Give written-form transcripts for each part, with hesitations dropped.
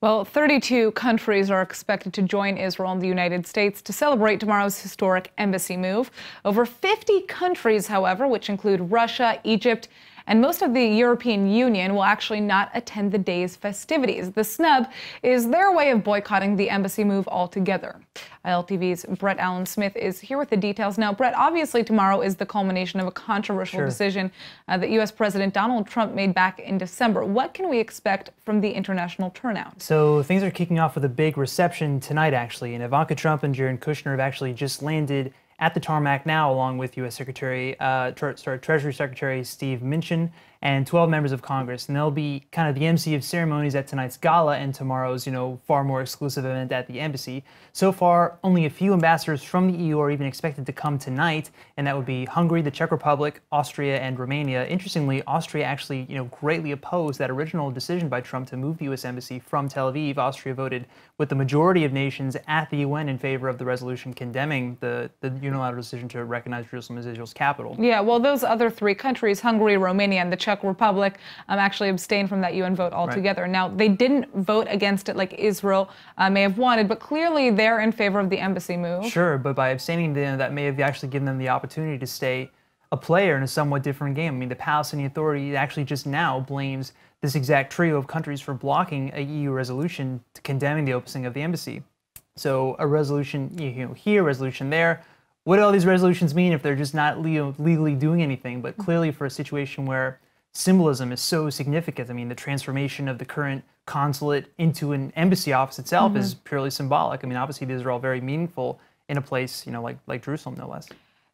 Well, 32 countries are expected to join Israel and the United States to celebrate tomorrow's historic embassy move. Over 50 countries, however, which include Russia, Egypt, and most of the European Union, will actually not attend the day's festivities. The snub is their way of boycotting the embassy move altogether. ILTV's Brett Allen Smith is here with the details. Now, Brett, obviously tomorrow is the culmination of a controversial decision that U.S. President Donald Trump made back in December. What can we expect from the international turnout? So things are kicking off with a big reception tonight, actually, and Ivanka Trump and Jared Kushner have actually just landed at the tarmac now, along with U.S. Treasury Secretary Steve Mnuchin and 12 members of Congress. And they'll be kind of the MC of ceremonies at tonight's gala and tomorrow's, far more exclusive event at the embassy. So far, only a few ambassadors from the EU are even expected to come tonight, and that would be Hungary, the Czech Republic, Austria, and Romania. Interestingly, Austria actually, greatly opposed that original decision by Trump to move the U.S. embassy from Tel Aviv. Austria voted with the majority of nations at the UN in favor of the resolution condemning the unilateral decision to recognize Jerusalem as Israel's capital. Yeah, well, those other three countries, Hungary, Romania, and the Czech Republic, actually abstained from that UN vote altogether. Right. Now, they didn't vote against it like Israel may have wanted, but clearly they're in favor of the embassy move. Sure, but by abstaining, that may have actually given them the opportunity to stay a player in a somewhat different game. I mean, the Palestinian Authority actually just now blames this exact trio of countries for blocking a EU resolution condemning the opening of the embassy. So a resolution here, a resolution there. What do all these resolutions mean if they're just not legally doing anything? But clearly for a situation where symbolism is so significant, I mean, the transformation of the current consulate into an embassy office itself is purely symbolic. I mean, obviously these are all very meaningful in a place, like Jerusalem, no less.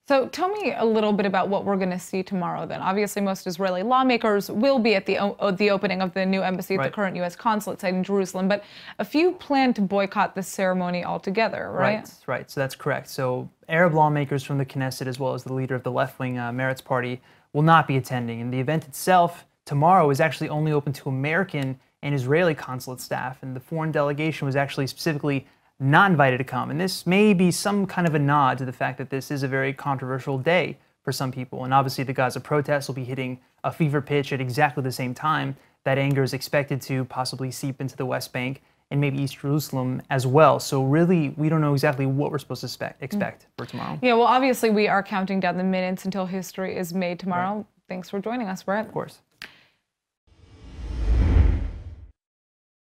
So tell me a little bit about what we're going to see tomorrow then. Obviously, most Israeli lawmakers will be at the opening of the new embassy at the current U.S. consulate site in Jerusalem, but a few plan to boycott this ceremony altogether, right? Right. So that's correct. So Arab lawmakers from the Knesset, as well as the leader of the left-wing Meretz party, will not be attending. And the event itself tomorrow is actually only open to American and Israeli consulate staff, and the foreign delegation was actually specifically not invited to come. And this may be some kind of a nod to the fact that this is a very controversial day for some people. And obviously the Gaza protests will be hitting a fever pitch at exactly the same time. That anger is expected to possibly seep into the West Bank and maybe East Jerusalem as well. So really, we don't know exactly what we're supposed to expect for tomorrow. Yeah, well, obviously we are counting down the minutes until history is made tomorrow. Right. Thanks for joining us, Brett. Of course.